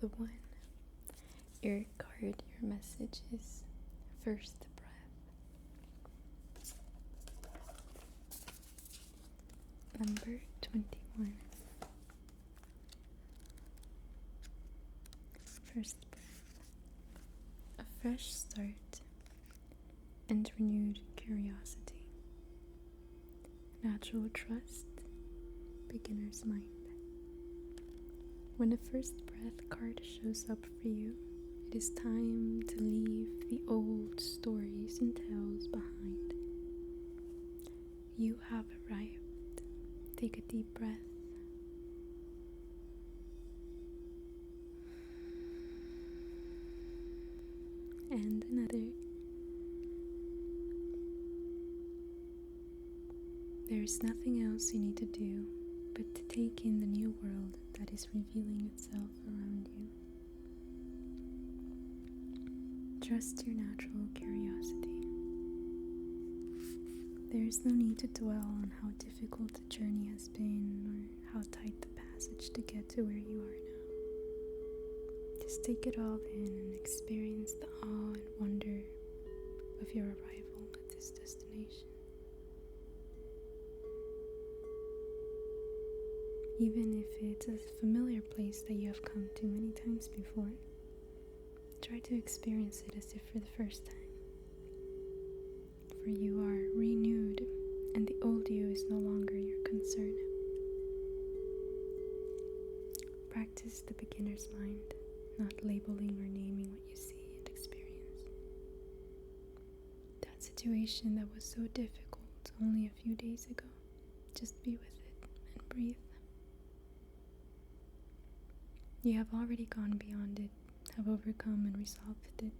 the one. Your card, your message is first breath. Number 21. First breath. A fresh start and renewed curiosity. Natural trust, beginner's mind. When the first breath card shows up for you, it is time to leave the old stories and tales behind. You have arrived. Take a deep breath. And another. There is nothing else you need to do but to take in the new world that is revealing itself around you. Trust your natural curiosity. There is no need to dwell on how difficult the journey has been or how tight the passage to get to where you are now. Just take it all in and experience the awe and wonder of your arrival at this destination. Even if it's a familiar place that you have come to many times before, try to experience it as if for the first time. For you are renewed, and the old you is no longer your concern. Practice the beginner's mind, not labeling or naming what you see and experience. That situation that was so difficult only a few days ago, just be with it and breathe. You have already gone beyond it, have overcome and resolved it,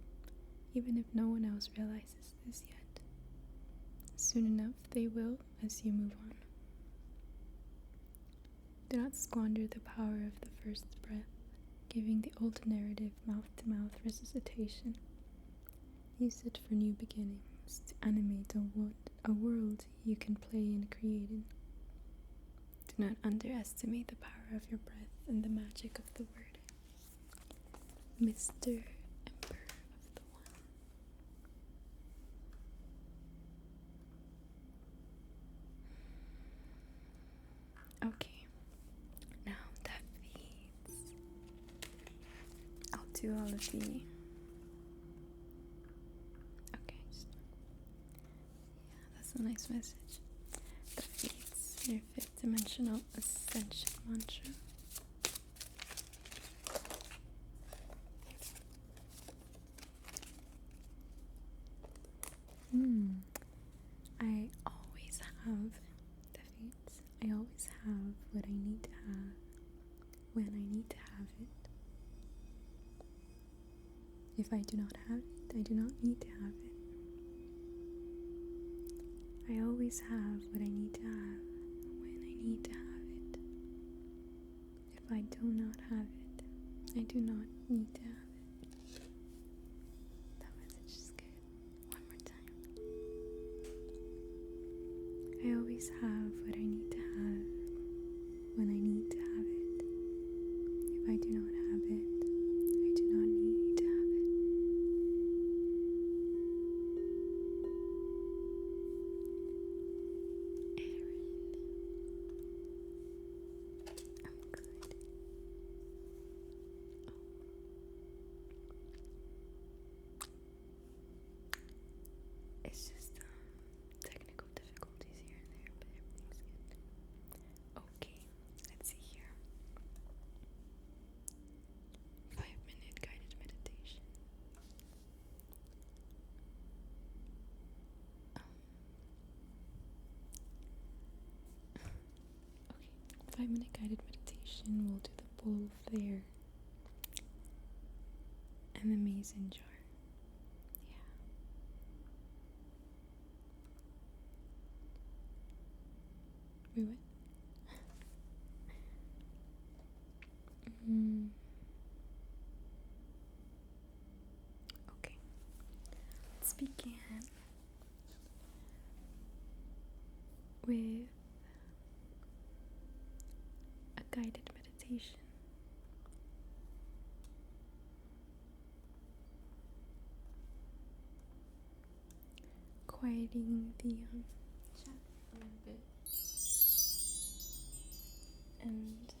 even if no one else realizes this yet. Soon enough they will as you move on. Do not squander the power of the first breath, giving the old narrative mouth-to-mouth resuscitation. Use it for new beginnings, to animate a world you can play and create in. Do not underestimate the power of your breath and the magic of the word. Mr. Emperor of the One. Okay, now that feeds. I'll do all of the. Okay, that's a nice message. That feeds your fifth dimensional ascension mantra. I always have defeats. I always have what I need to have when I need to have it. If I do not have it, I do not need to have it. I always have what I need to have when I need to have it. If I do not have it, I do not need to have it. That message is good. One more time. I always have what I need to have when I need to have it. If I do not have it, I do not need to have it. Aaron. I'm good. It's just technical difficulties here and there, but everything's good. Okay, let's see here. 5-minute guided meditation. Okay, 5-minute guided meditation. We'll do the bull flare and the mason jar. We went. Okay. Let's begin with a guided meditation. quieting the chat a little bit, and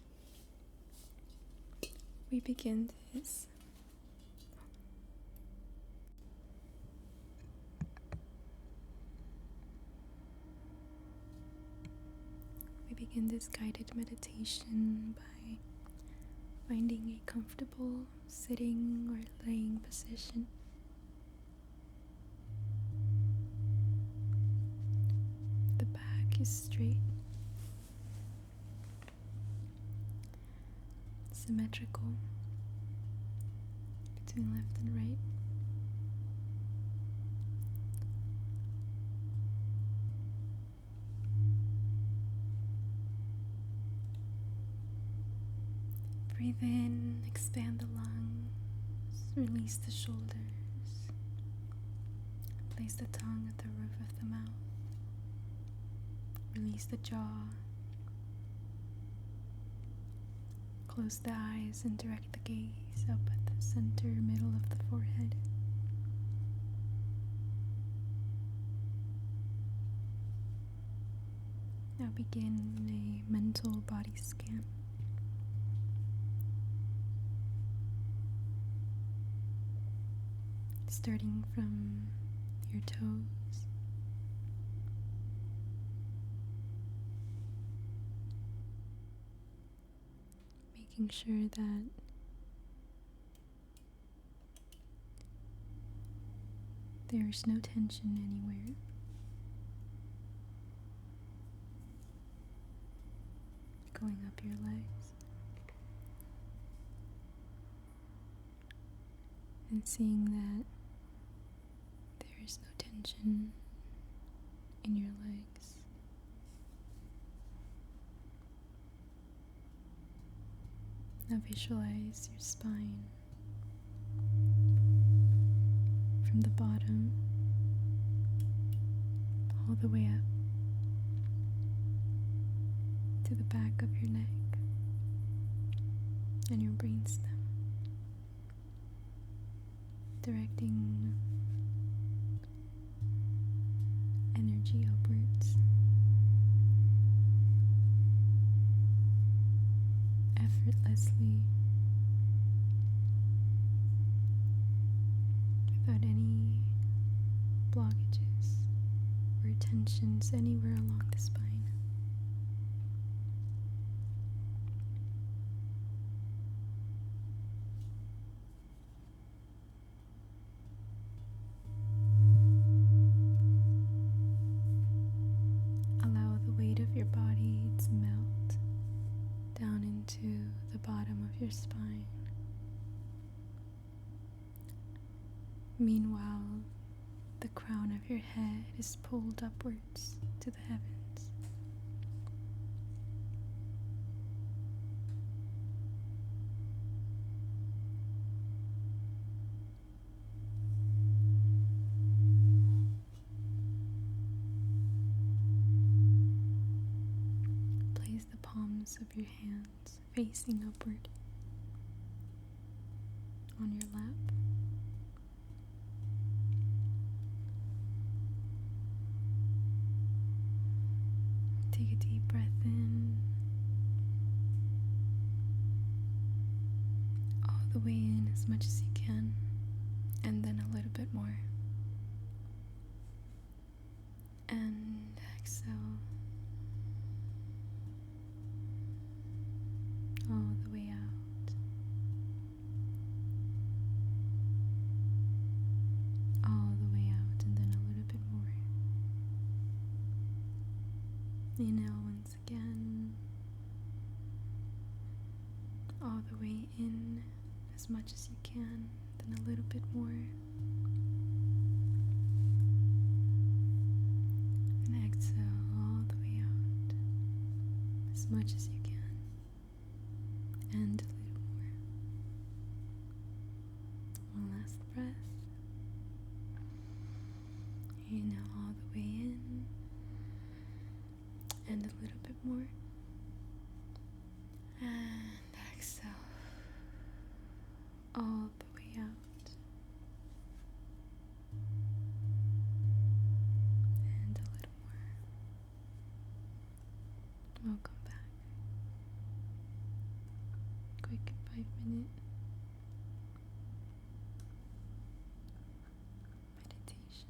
we begin this guided meditation by finding a comfortable sitting or laying position. The back is straight, symmetrical between left and right. Breathe in, expand the lungs, release the shoulders, place the tongue at the roof of the mouth, release the jaw, close the eyes and direct the gaze up at the center middle of the forehead. Now begin a mental body scan. Starting from your toes, making sure that there's no tension anywhere. Going up your legs and seeing that there is no tension in your legs. Now visualize your spine from the bottom all the way up to the back of your neck and your brainstem, directing energy upwards, effortlessly, without any blockages or tensions anywhere along the spine. Allow the weight of your body to melt down into the bottom of your spine. Meanwhile, the crown of your head is pulled upwards to the heavens. Place the palms of your hands facing upward on your lap. Take a deep breath in, all the way in as much as you can, and then a little bit more. And exhale all the way out. All the way out, and then a little bit more. Inhale once again, all the way in as much as you can, then a little bit more. And exhale all the way out as much as you can, and a little more. One last breath. Inhale all the way in, and a little bit more, and exhale all the way out. I'll come back. Quick 5-minute meditation.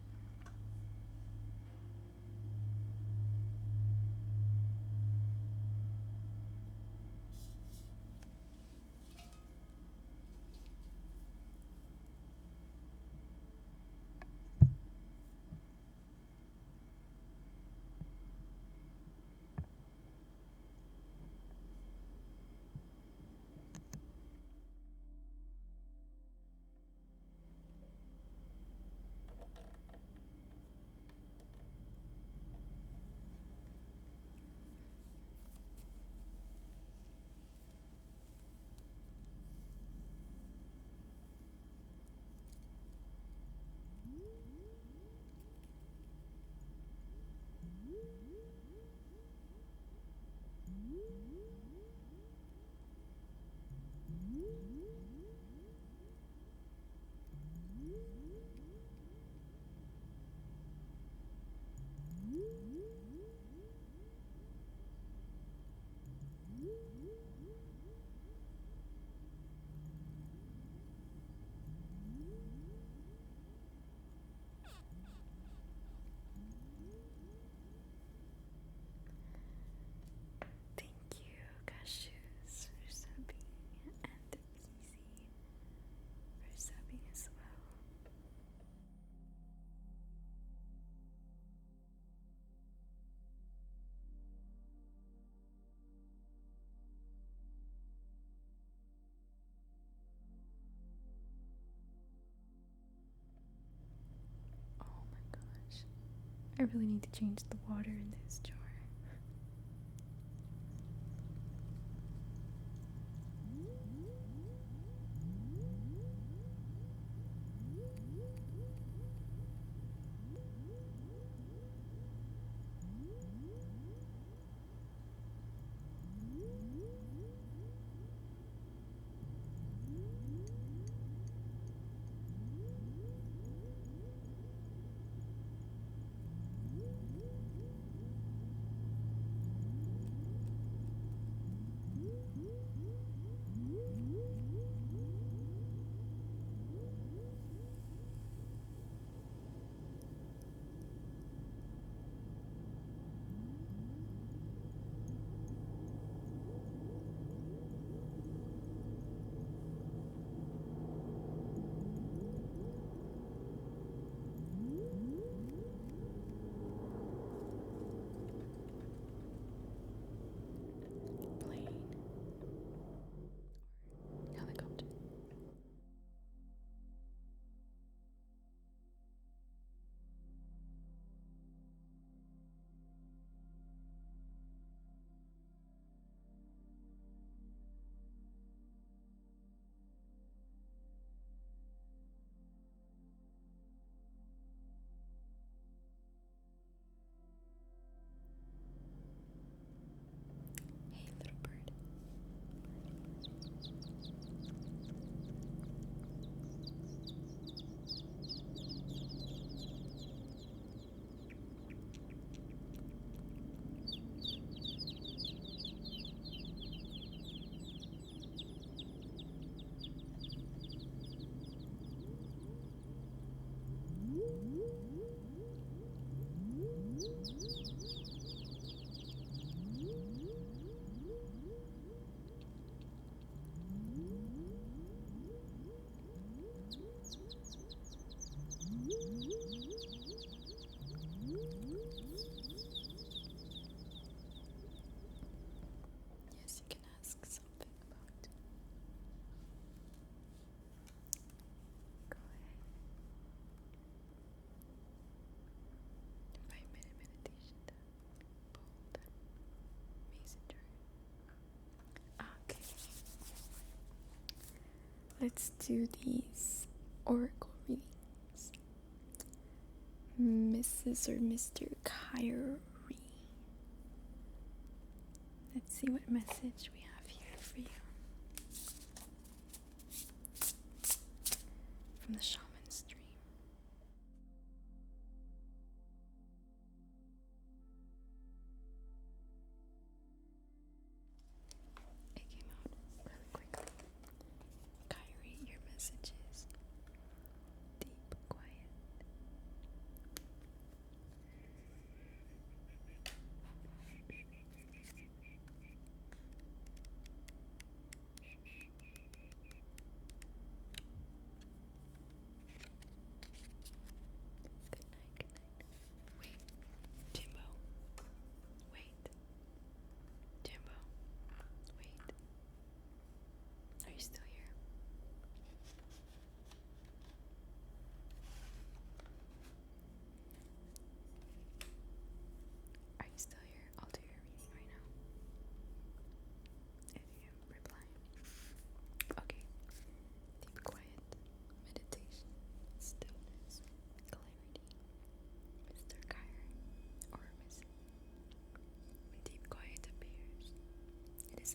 Thank you, Cashews, for subbing, and Easy for subbing as well. Oh my gosh. I really need to change the water in this jar. Plane. Helicopter. Hey, little bird. Yes, you can ask something about. Go ahead. 5-minute meditation done. Bold. Mason jar. Okay. Let's do these oracle readings. Mrs. or Mr. Kyrie. Let's see what message we have here for you. From the shaman's dream.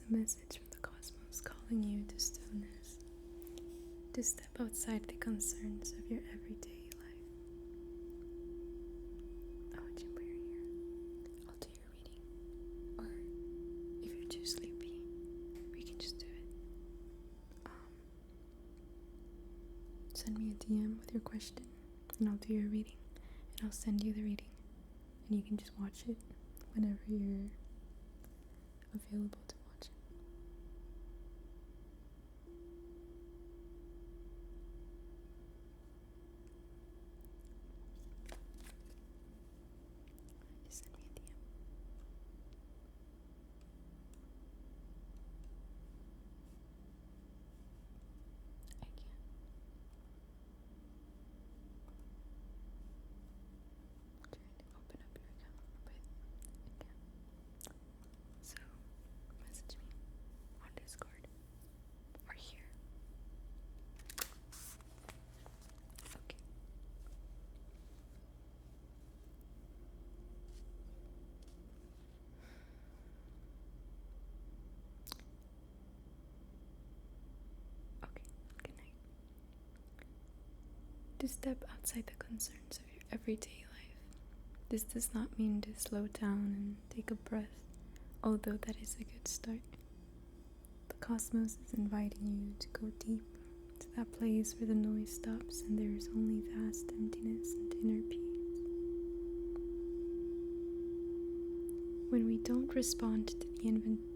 a message from the cosmos calling you to stillness, to step outside the concerns of your everyday life. Oh, Jimbo, you're here. I'll do your reading. Or if you're too sleepy, we can just do it. Send me a DM with your question, and I'll do your reading. And I'll send you the reading. And you can just watch it whenever you're available to watch it. Just send me a DM. I can't. I'm trying to open up your account, but I can't. So, message me on Discord or here. Okay. Okay, good night. To step outside the concerns of your everyday life. This does not mean to slow down and take a breath, although that is a good start. The cosmos is inviting you to go deep, to that place where the noise stops and there is only vast emptiness and inner peace. When we don't respond to the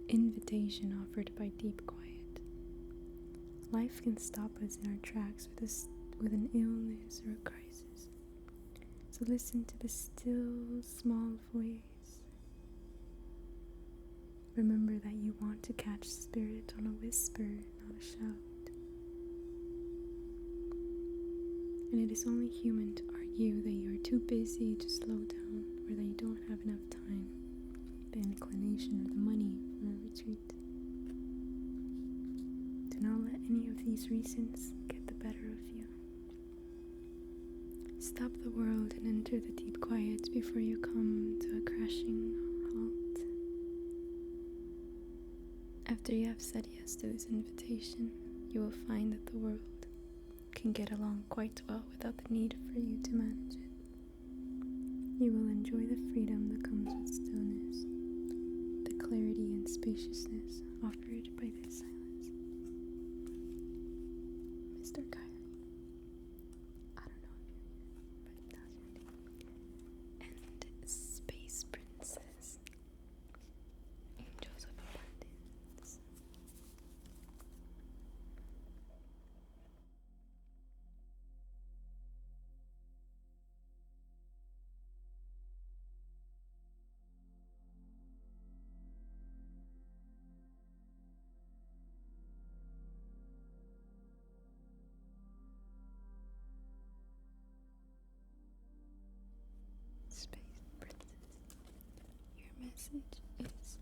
invitation offered by deep quiet, life can stop us in our tracks with an illness or a crisis. So listen to the still, small voice. Remember that you want to catch spirit on a whisper, not a shout. And it is only human to argue that you are too busy to slow down or that you don't have enough time, the inclination, or the money for a retreat. Do not let any of these reasons get the better of you. Stop the world and enter the deep quiet before you come to a crashing halt. After you have said yes to this invitation, you will find that the world can get along quite well without the need for you to manage it. You will enjoy the freedom that comes with stillness, the clarity and spaciousness offered by this silence. Mr. Kyrie. I don't know if you're here, but that's your name. And Space Princess. Angels of Abundance. Space Princess. Your message is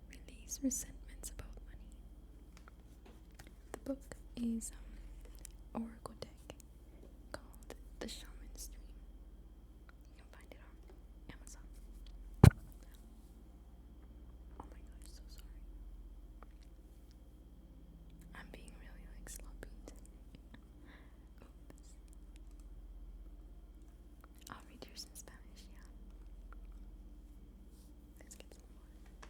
release resentments about money. The book is Oracle deck called The Shaman's Dream. You can find it on Amazon. Oh my gosh, so sorry. I'm being really sloppy today. Oops. I'll read yours in Spanish, yeah. Let's get some water.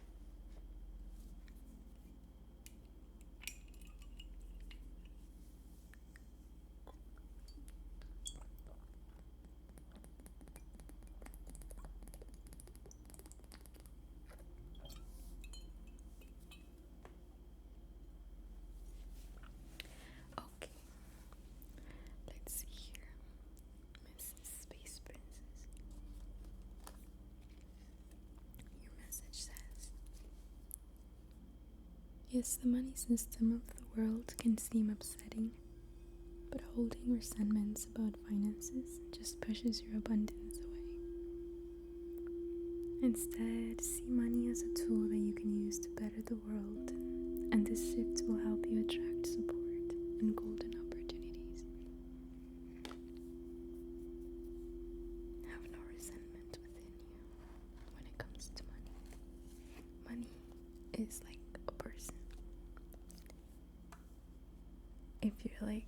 Okay, let's see here. Mrs. Space Princess. Your message says, yes, the money system of the world can seem upsetting, but holding resentments about finances just pushes your abundance away. Instead, see money as a tool that you can use to better the world, and this shift will help you attract support and golden opportunities. Have no resentment within you when it comes to money. Money is like a person. If you're like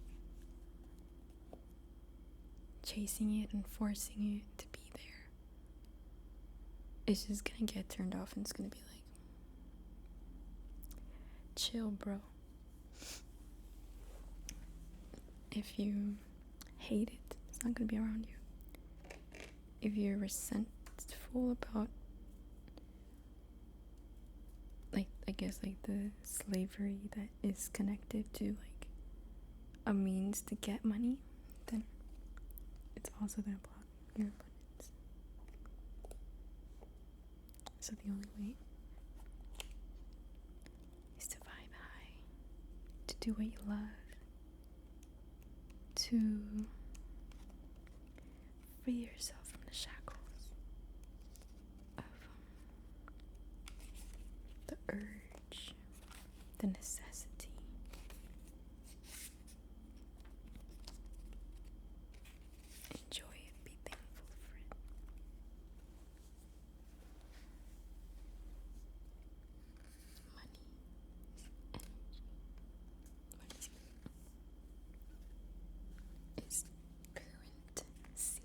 chasing it and forcing it to be there, it's just gonna get turned off and it's gonna be like, chill, bro. If you hate it, it's not gonna be around you. If you're resentful about, like, I guess, like the slavery that is connected to like a means to get money, then it's also gonna block your abundance. So the only way is to vibe high, to do what you love, to free yourself from the shackles of the urge, the necessity. Enjoy it, be thankful for it. Money is energy. Money is current sea.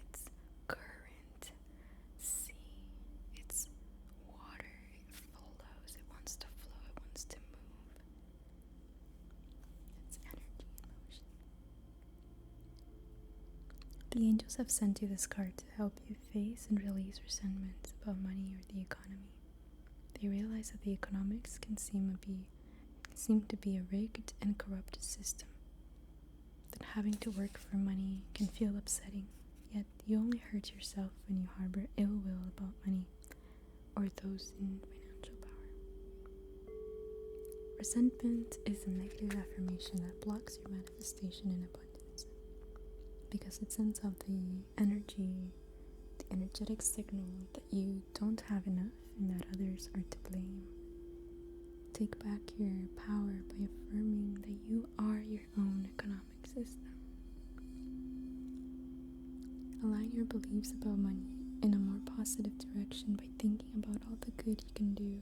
It's current sea. It's water. It flows. It wants to flow. It wants to move. It's energy in motion. The angels have sent you this card to help you face and release resentments about money or the economy. They realize that the economics can seem to be a rigged and corrupt system. That having to work for money can feel upsetting, yet you only hurt yourself when you harbor ill will about money or those in financial power. Resentment is a negative affirmation that blocks your manifestation in abundance because it sends out the energetic signal that you don't have enough and that others are to blame. Take back your power by affirming that you are your own economic system. Align your beliefs about money in a more positive direction by thinking about all the good you can do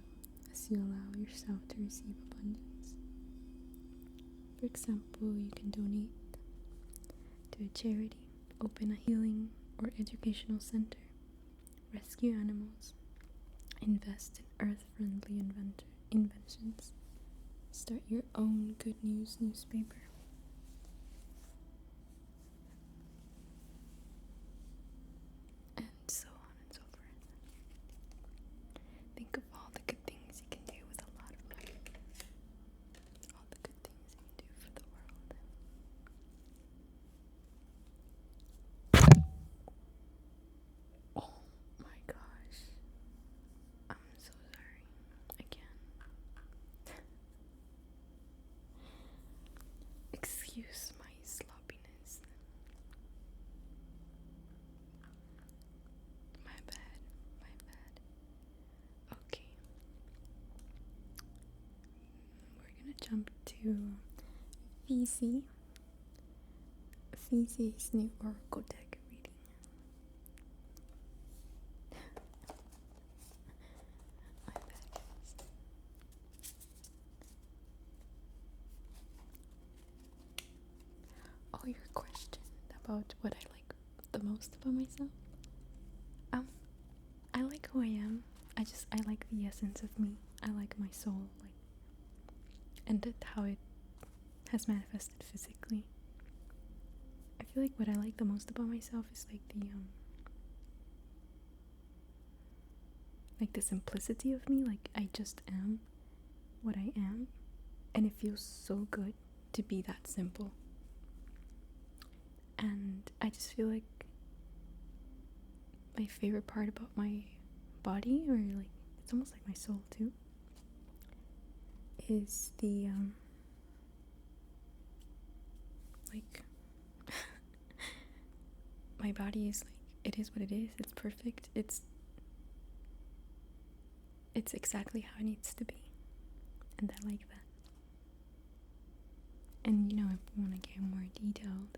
as you allow yourself to receive abundance. For example, you can donate to a charity, open a healing or educational center, rescue animals, invest in earth-friendly inventions, start your own good news newspaper. And so on and so forth. Think of all the good things you can do with a lot of money. All the good things you can do for the world. Oh my gosh. I'm so sorry. Again. Excuse my sloppiness. My bad. Okay. We're gonna jump to Fizi's new Oracle deck reading. My bad, guys. Oh, your question about what I like the most about myself? I like who I am. I like the essence of me. I like my soul, and how it has manifested physically. I feel like what I like the most about myself is the simplicity of me. Like, I just am what I am, and it feels so good to be that simple. And I just feel like my favorite part about my body, or it's almost like my soul too, is the my body is it is what it is. It's perfect. It's exactly how it needs to be, and I like that. And if you want to get more detailed,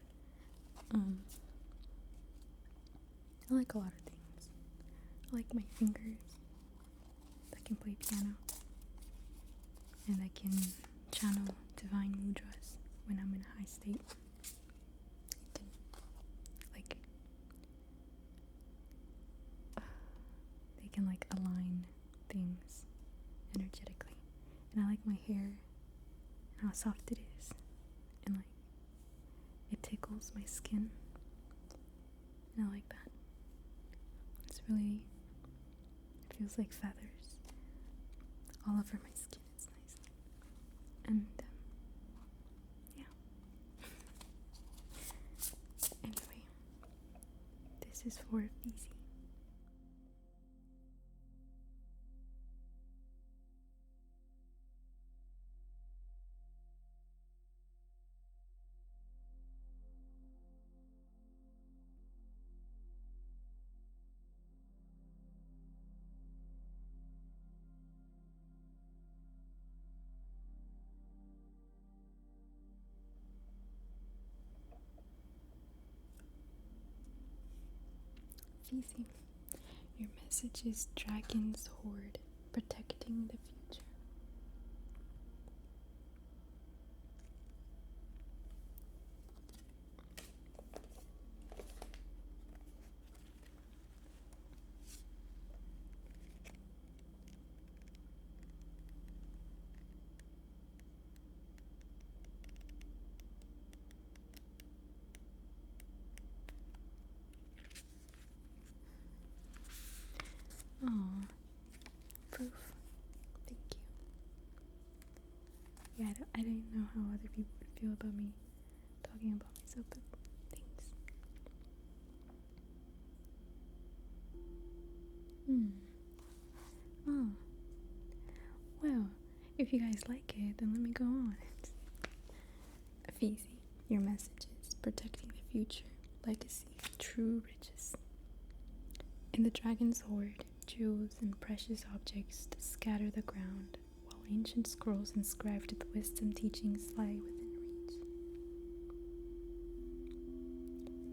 I like a lot of things. I like my fingers, the can play piano. And I can channel divine mudras when I'm in a high state. I can, like, they can like align things energetically. And I like my hair and how soft it is. And like, it tickles my skin. And I like that. It's really, it feels like feathers all over my skin. It's nice. And yeah. Anyway, this is for easy. Easy. Your message is Dragon's Horde, protecting the future. Aww. Proof. Thank you. Yeah, I didn't know how other people would feel about me talking about myself, but thanks. Oh. Well, if you guys like it, then let me go on. Easy. Your message is protecting the future, legacy, true riches. In the Dragon's Horde, jewels and precious objects scatter the ground, while ancient scrolls inscribed with wisdom teachings lie within reach.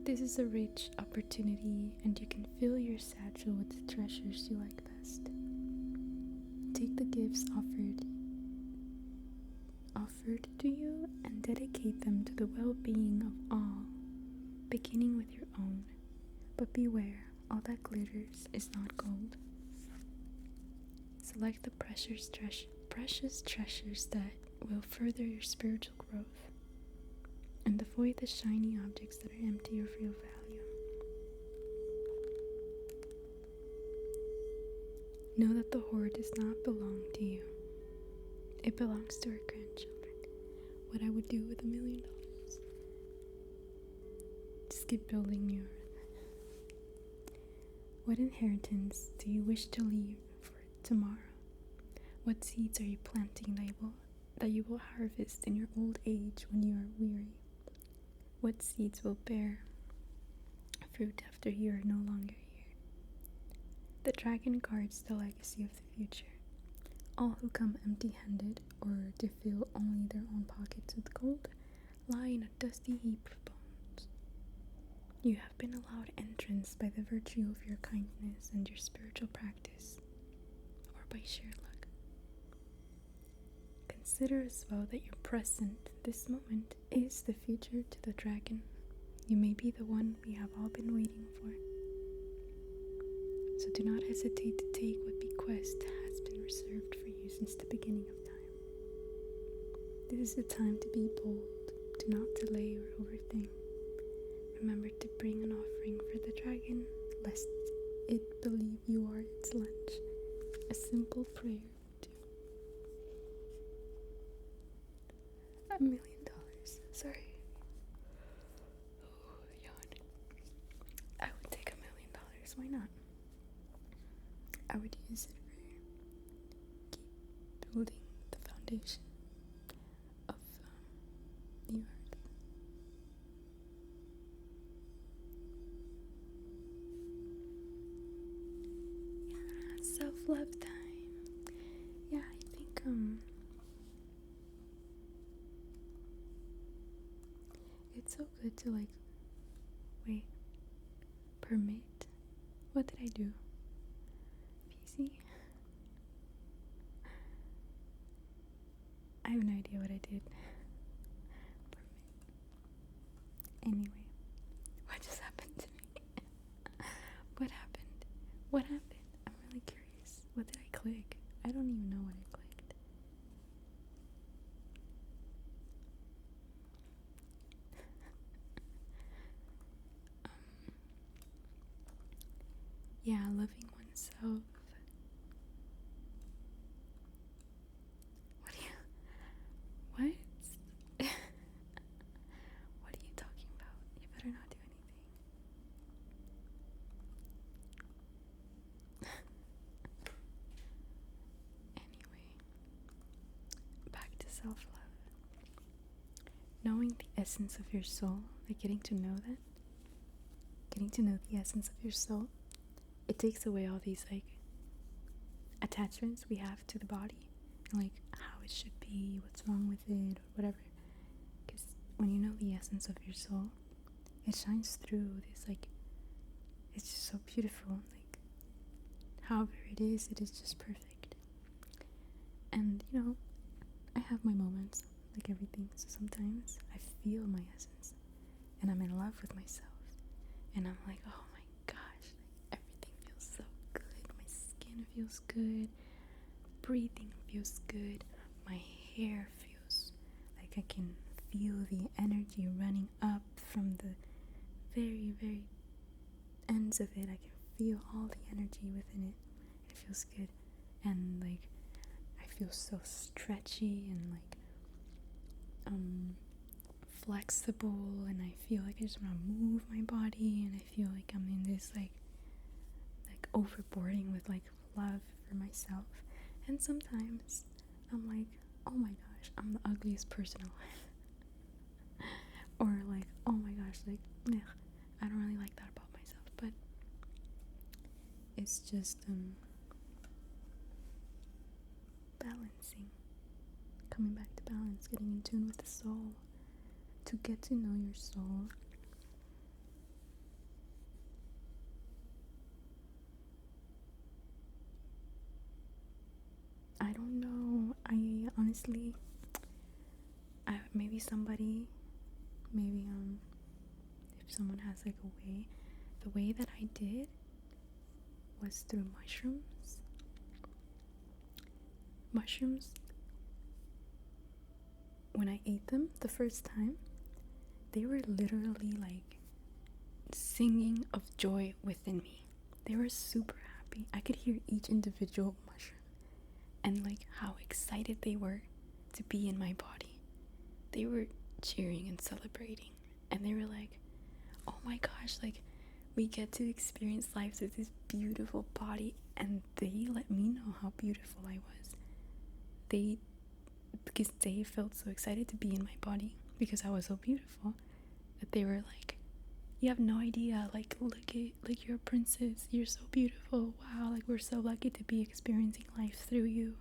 This is a rich opportunity, and you can fill your satchel with the treasures you like best. Take the gifts offered to you and dedicate them to the well-being of all, beginning with your own. But beware, all that glitters is not gold. Select the precious treasures that will further your spiritual growth, and avoid the shiny objects that are empty of real value. Know that the hoard does not belong to you. It belongs to our grandchildren. What I would do with $1 million. Just keep building the earth. What inheritance do you wish to leave for tomorrow? What seeds are you planting that you will harvest in your old age when you are weary? What seeds will bear fruit after you are no longer here? The dragon guards the legacy of the future. All who come empty-handed or to fill only their own pockets with gold lie in a dusty heap of bones. You have been allowed entrance by the virtue of your kindness and your spiritual practice, or by sheer luck. Consider as well that your present, this moment, is the future to the dragon. You may be the one we have all been waiting for. So do not hesitate to take what bequest has been reserved for you since the beginning of time. This is the time to be bold, do not delay or overthink. Remember to bring an offering for the dragon, lest it believe you are its lunch. A simple prayer will do. $1 million. Sorry. Oh, yawn. I would take $1 million. Why not? I would use it for keep building the foundation of the earth. Yeah, self-love time. Yeah, I think it's so good to wait, permit. What did I do? PC? I have no idea what I did. Anyway, what just happened to me? What happened? What happened? I'm really curious. What did I click? I don't even know what I clicked. Yeah, loving oneself. What? What are you talking about? You better not do anything. Anyway, back to self-love. Knowing the essence of your soul, like getting to know that, getting to know the essence of your soul, it takes away all these like attachments we have to the body, and like how it should be, what's wrong with it, or whatever. Because when you know the essence of your soul, it shines through this, like, it's just so beautiful. Like, however it is just perfect. And you know, I have my moments, like everything. So sometimes I feel my essence, and I'm in love with myself, and I'm like, oh my gosh, like everything feels so good. My skin feels good, breathing feels good, my hair feels like I can feel the energy running up from the very, very ends of it. I can feel all the energy within it. It feels good, and like I feel so stretchy and like flexible, and I feel like I just want to move my body, and I feel like I'm in this like overboarding with like love for myself. And sometimes I'm like, oh my gosh, I'm the ugliest person alive. Or like, oh my gosh, like, ugh, I don't really like that about myself. But it's just balancing, coming back to balance, getting in tune with the soul, to get to know your soul. I don't know. I honestly, maybe somebody, maybe if someone has like a way, the way that I did was through mushrooms. Mushrooms, when I ate them the first time, they were literally like singing of joy within me. They were super happy. I could hear each individual mushroom and like how excited they were to be in my body. They were cheering and celebrating, and they were like, oh my gosh, like we get to experience life with this beautiful body. And they let me know how beautiful I was. Because they felt so excited to be in my body because I was so beautiful, that they were like, you have no idea, like, look at, like, you're a princess, you're so beautiful, wow, like we're so lucky to be experiencing life through you.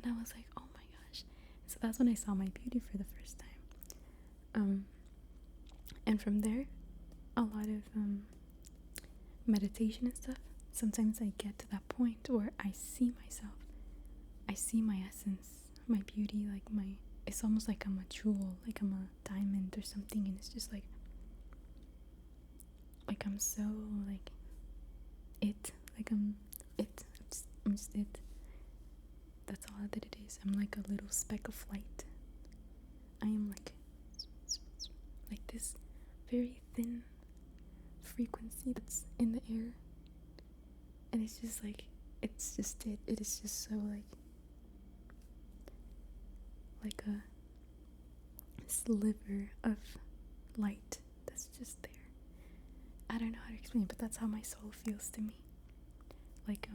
And I was like, oh my gosh. So that's when I saw my beauty for the first time. And from there, a lot of meditation and stuff. Sometimes I get to that point where I see myself, I see my essence, my beauty, like it's almost like I'm a jewel, like I'm a diamond or something, and it's just like I'm so like it, like I'm it, I'm just it. That's all that it is. I'm like a little speck of light. I am like this very thin frequency that's in the air, and it's just like, it's just it is just so like a sliver of light that's just there. I don't know how to explain it, but that's how my soul feels to me. Like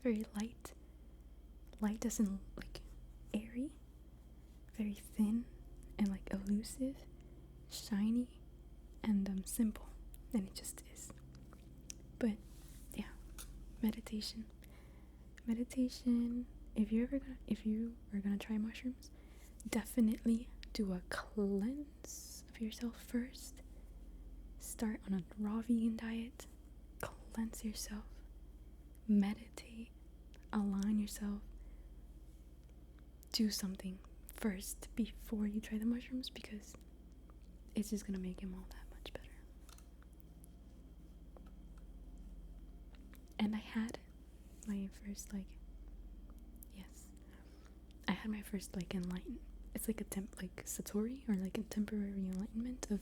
very light as in like airy, very thin and like elusive, shiny, and simple. And it just is. But yeah, meditation. If you are gonna try mushrooms, definitely do a cleanse of yourself first. Start on a raw vegan diet. Cleanse yourself. Meditate. Align yourself do something first before you try the mushrooms, because it's just gonna make them all that much better. And I had my first I had my first enlightenment. It's like satori, or like a temporary enlightenment of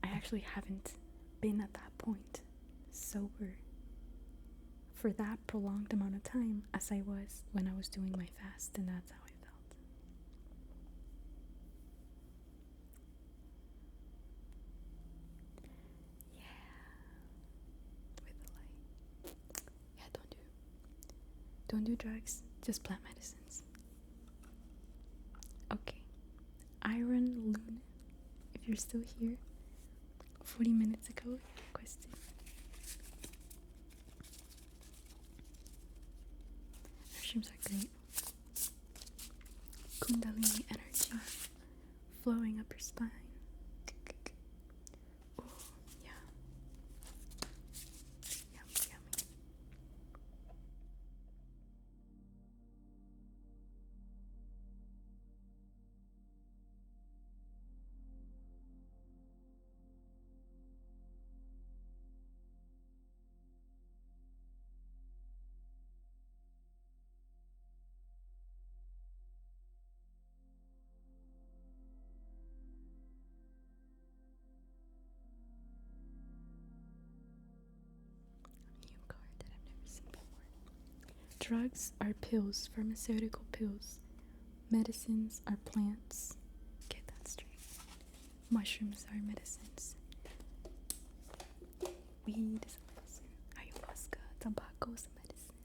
I actually haven't been at that point sober for that prolonged amount of time as I was when I was doing my fast, and that's how I felt. With the light. Yeah, don't do drugs, just plant medicines. Okay. Iron Luna, if you're still here, 40 minutes ago, question. Mushrooms are great. Kundalini energy flowing up your spine. Oh, yeah. Yummy, yummy. Drugs are pills, pharmaceutical pills. Medicines are plants. Get that straight. Mushrooms are medicines. Weed is a medicine. Ayahuasca, tobacco is a medicine.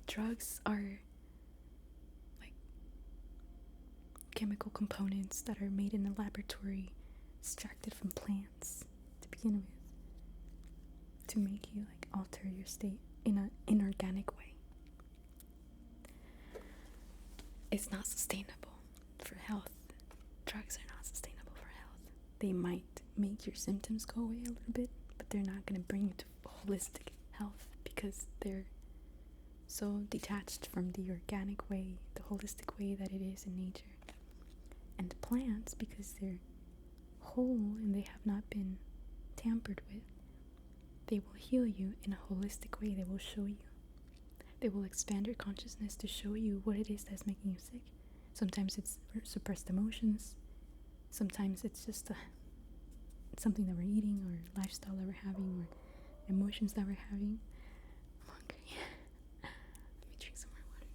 Drugs are like chemical components that are made in a laboratory, extracted from plants to begin with, to make you alter your state in an inorganic way. It's not sustainable for health. Drugs are not sustainable for health. They might make your symptoms go away a little bit, but they're not going to bring you to holistic health, because they're so detached from the organic way, the holistic way that it is in nature. And the plants, because they're whole and they have not been tampered with, they will heal you in a holistic way. They will show you. They will expand your consciousness to show you what it is that's making you sick. Sometimes it's suppressed emotions. Sometimes it's just something that we're eating, or lifestyle that we're having, or emotions that we're having. I'm hungry. Let me drink some more water.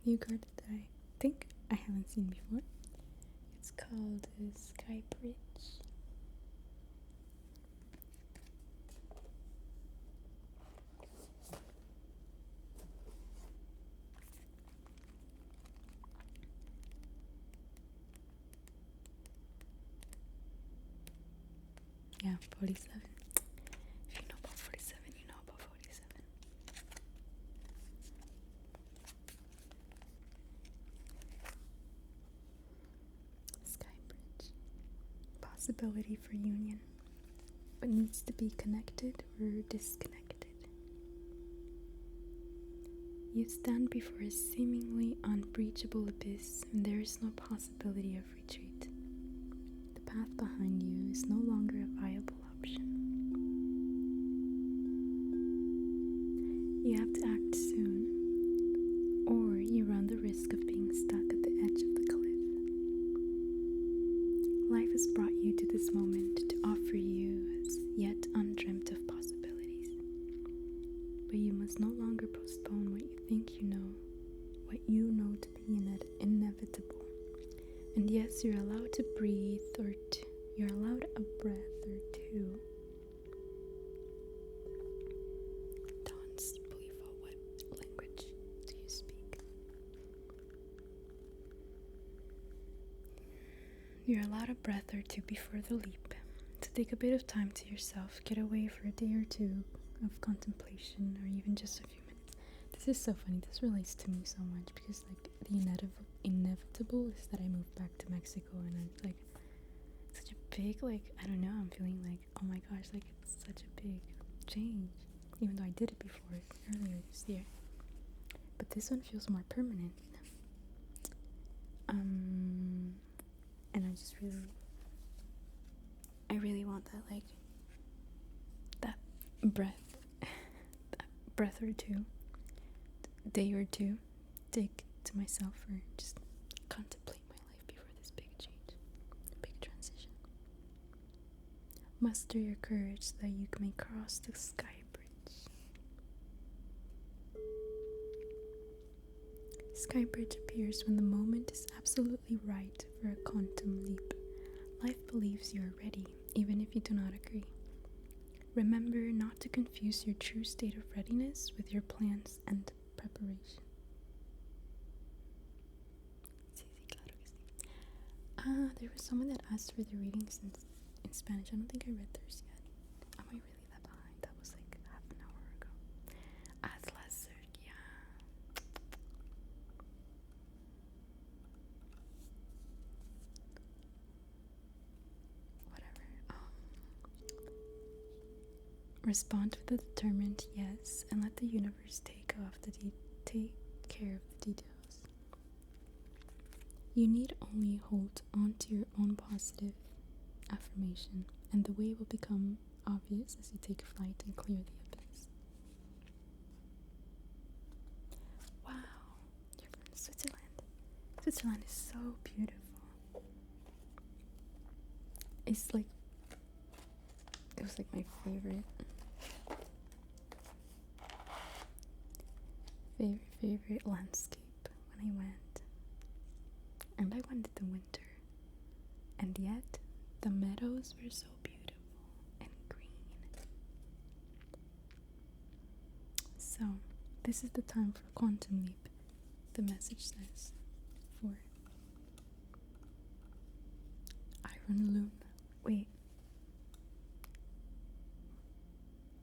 New card that I think I haven't seen before. It's called Sky Bridge. Yeah, 47. If you know about 47, you know about 47. Possibility for union, but needs to be connected or disconnected. You stand before a seemingly unbreachable abyss, and there is no possibility of retreat. The path behind you is no longer a viable option. You have to act soon, or you run the risk of being stuck at the edge of the cliff. Life has brought you to this moment to offer you as yet undreamt of possibilities. But you must no longer postpone what you think you know, what you know to be inevitable. And yes, you're allowed to breathe, or you're allowed a breath or two. Dawn's believe what language do you speak? You're allowed a breath or two before the leap. to take a bit of time to yourself, get away for a day or two of contemplation, or even just a few minutes. This is so funny. This relates to me so much because, like, the inevitable is that I moved back to Mexico, and I'm like, such a big, like, I don't know, I'm feeling like, oh my gosh, like, it's such a big change, even though I did it before, earlier this year. But this one feels more permanent. And I just really want that, like, that breath or two, day or two, take to myself, or just contemplate my life before this big change, big transition. Muster your courage so that you may cross the sky bridge. Sky bridge appears when the moment is absolutely right for a quantum leap. Life believes you are ready, even if you do not agree. Remember not to confuse your true state of readiness with your plans and preparation. There was someone that asked for the readings in Spanish. I don't think I read theirs yet. Am I really that behind? That was like half an hour ago. Hazla Sergia. Whatever. Respond with a determined yes, and let the universe take care of the details. You need only hold on to your own positive affirmation, and the way will become obvious as you take flight and clear the abyss. Wow, you're from Switzerland. Switzerland is so beautiful. It's like, it was like my favorite landscape when I went. And I went in the winter, and yet the meadows were so beautiful and green. So, this is the time for a quantum leap, the message says, for Iron Loon. Wait,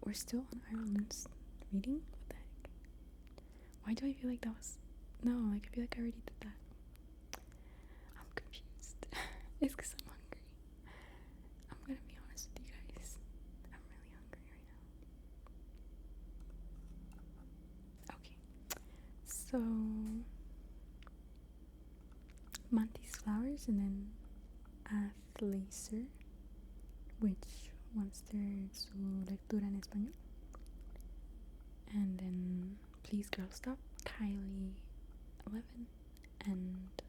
we're still on Iron Loon's reading? What the heck? Why do I feel like that was... No, like, I feel like I already did that. It's because I'm hungry. I'm gonna be honest with you guys. I'm really hungry right now. Okay. So, Mantis flowers, and then Athleisure, which wants su lectura en español. And then Please Girl Stop, Kylie 11, and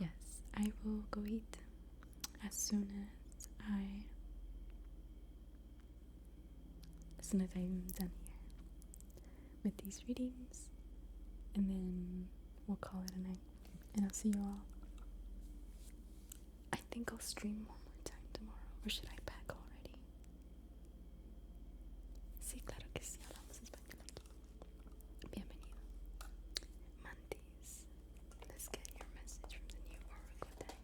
yes, I will go eat as soon as I'm done here with these readings, and then we'll call it a night, and I'll see you all. I think I'll stream one more time tomorrow, or should I pack already? Sí, claro que sí, hablamos español aquí. Bienvenido. Mantis, let's get your message from the new Oracle deck.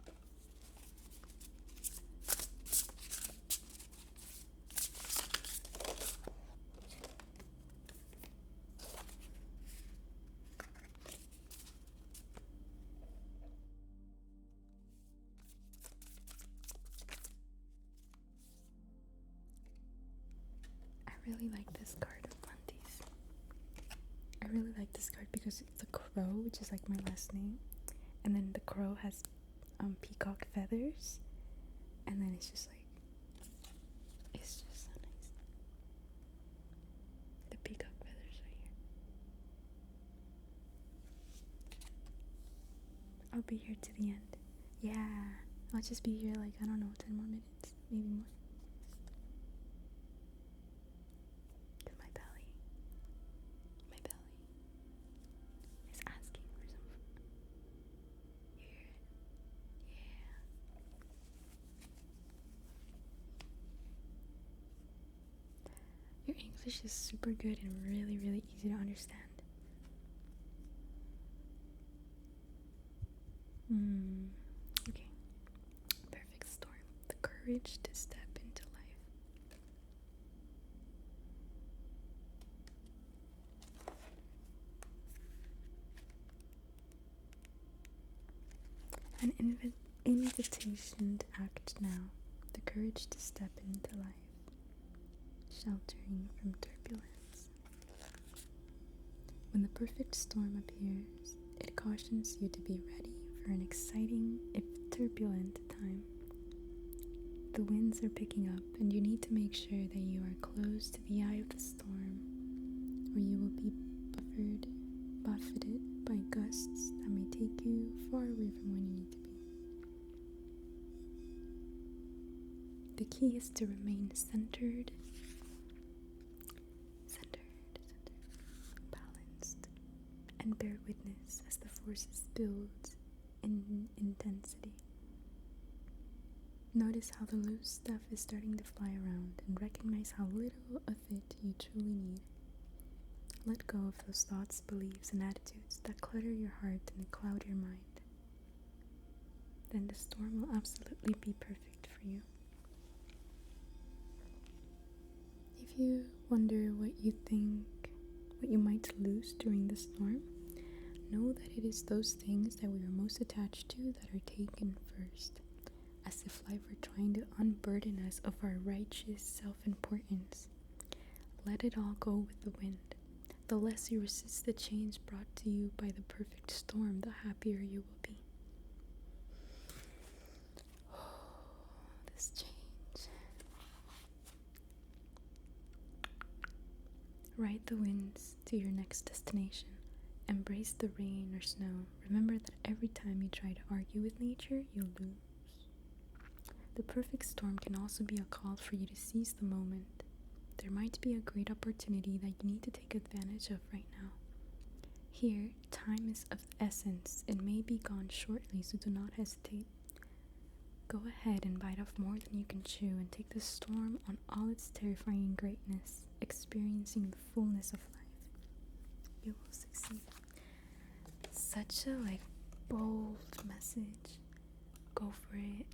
I really like this card of Mantis. I really like this card because it's a crow, which is like my last name, and then the crow has peacock feathers, and then it's just like, it's just so nice. The peacock feathers right here. I'll be here to the end. Yeah, I'll just be here like, I don't know, 10 more minutes, maybe more. My belly is asking for some food. You hear it? Yeah. Your English is super good and really, really easy to understand. Okay. courage to step into life. An invitation to act now, the courage to step into life, sheltering from turbulence. When the perfect storm appears, it cautions you to be ready for an exciting, if turbulent, time. The winds are picking up, and you need to make sure that you are close to the eye of the storm, or you will be buffeted by gusts that may take you far away from where you need to be. The key is to remain centered, balanced, and bear witness as the forces build in intensity. Notice how the loose stuff is starting to fly around, and recognize how little of it you truly need. Let go of those thoughts, beliefs, and attitudes that clutter your heart and cloud your mind. Then the storm will absolutely be perfect for you. If you wonder what you might lose during the storm, know that it is those things that we are most attached to that are taken first, as if life were trying to unburden us of our righteous self-importance. Let it all go with the wind. The less you resist the change brought to you by the perfect storm, the happier you will be. This change. Ride the winds to your next destination. Embrace the rain or snow. Remember that every time you try to argue with nature, you lose. The perfect storm can also be a call for you to seize the moment. There might be a great opportunity that you need to take advantage of right now. Here, time is of the essence. It may be gone shortly, so do not hesitate. Go ahead and bite off more than you can chew and take the storm on all its terrifying greatness, experiencing the fullness of life. You will succeed. Such a bold message. Go for it.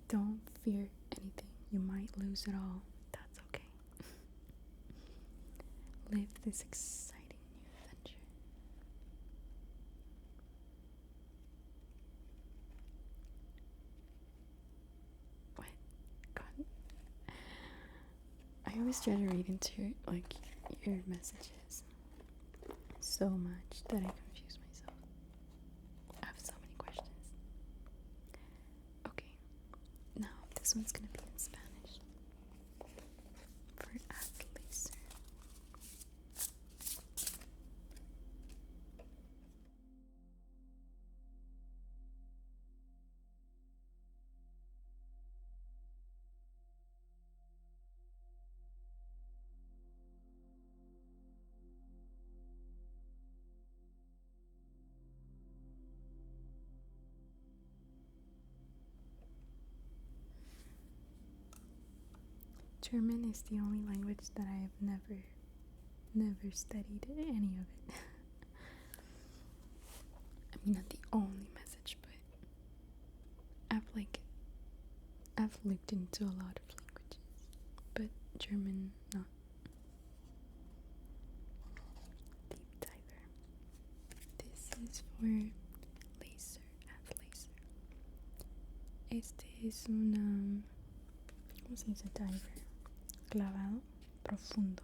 Don't fear anything. You might lose it all. That's okay. Live this exciting new adventure. What? God. I always try to read into your messages so much that I confuse myself. I have so many questions. Okay, now this one's gonna be in Spanish for Athleisure. German is the only language that I have never studied any of it. I mean, not the only message, but I've looked into a lot of languages, but German not. Deep diver. This is for laser, Athleisure. Este es una, ¿cómo se dice diver? Clavado profundo.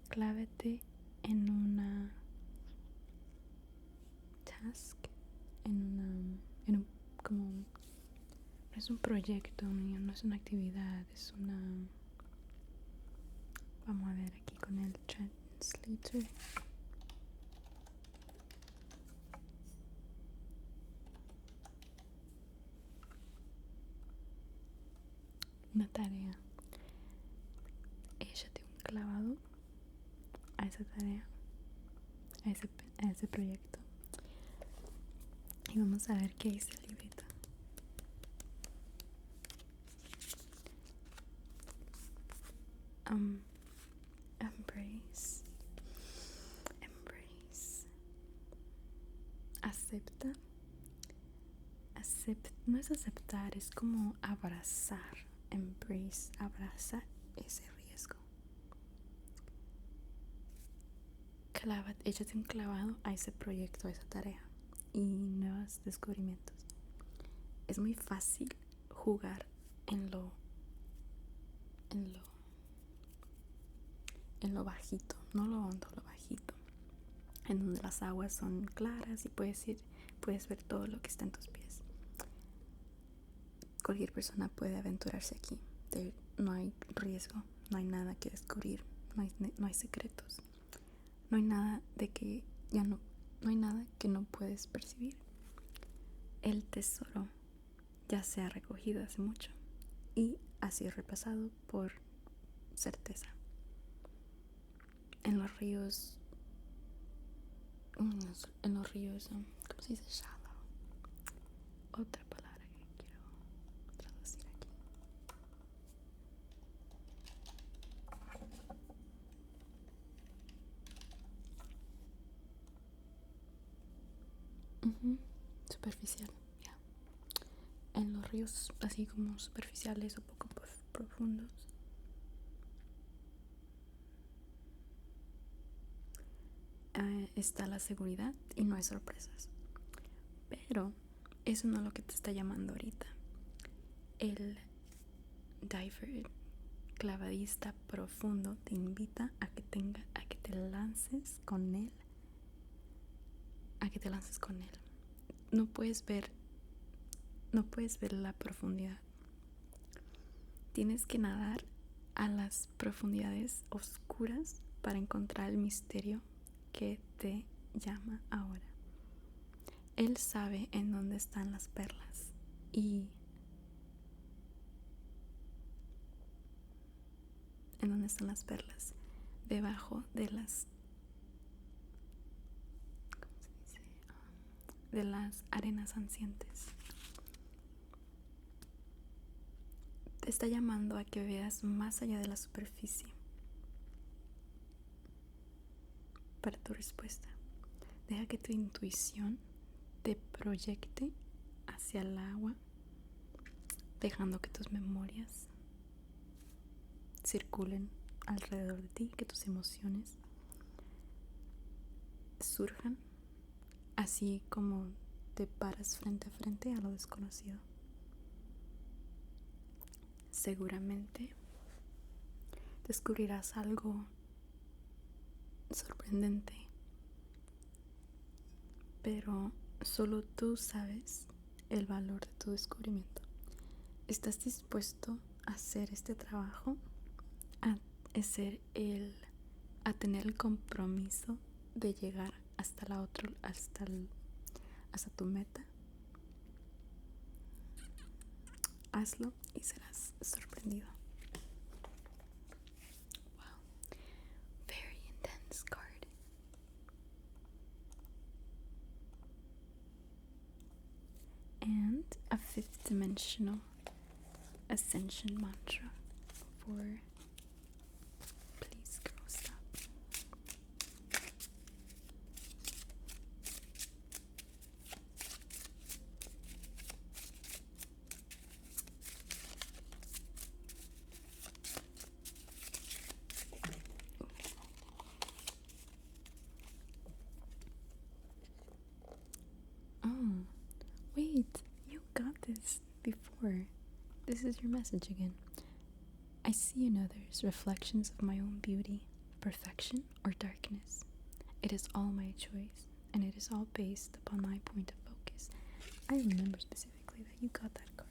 Clávate en una task, como, no es un proyecto mío, no es una actividad, es una, vamos a ver aquí con el translator. Una tarea. Échate un clavado a esa tarea, a ese proyecto, y vamos a ver qué dice el librito. Embrace, acepta, no es aceptar, es como abrazar, embrace, abrazar ese riesgo. Échate un clavado a ese proyecto, a esa tarea y nuevos descubrimientos. Es muy fácil jugar en lo bajito, no lo hondo, lo bajito, en donde las aguas son claras y puedes ver todo lo que está en tus pies. Cualquier persona puede aventurarse aquí. No hay riesgo, no hay nada que descubrir, no hay secretos, no hay nada no hay nada que no puedes percibir. El tesoro ya se ha recogido hace mucho y ha sido repasado por certeza. En los ríos, ¿cómo se dice? Shallow. Otra palabra que quiero traducir aquí. Superficial, ya. En los ríos así como superficiales o poco profundos, está la seguridad y no hay sorpresas. Pero eso no es lo que te está llamando ahorita. El diver, clavadista profundo, te invita a que te lances con él. No puedes ver la profundidad. Tienes que nadar a las profundidades oscuras para encontrar el misterio que te llama ahora. Él sabe en dónde están las perlas y debajo de las arenas ancientes. Te está llamando a que veas más allá de la superficie para tu respuesta. Deja que tu intuición te proyecte hacia el agua, dejando que tus memorias circulen alrededor de ti, que tus emociones surjan, así como te paras frente a frente a lo desconocido. Seguramente descubrirás algo sorprendente, pero solo tú sabes el valor de tu descubrimiento. ¿Estás dispuesto a hacer este trabajo? A tener el compromiso de llegar hasta tu meta. Hazlo y serás sorprendido. Wow, very intense card. And a fifth dimensional ascension mantra for please girl stop. Oh, wait, you got this before. This is your message again. I see in others reflections of my own beauty, perfection, or darkness. It is all my choice, and it is all based upon my point of focus. I remember specifically that you got that card.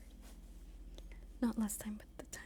Not last time, but the time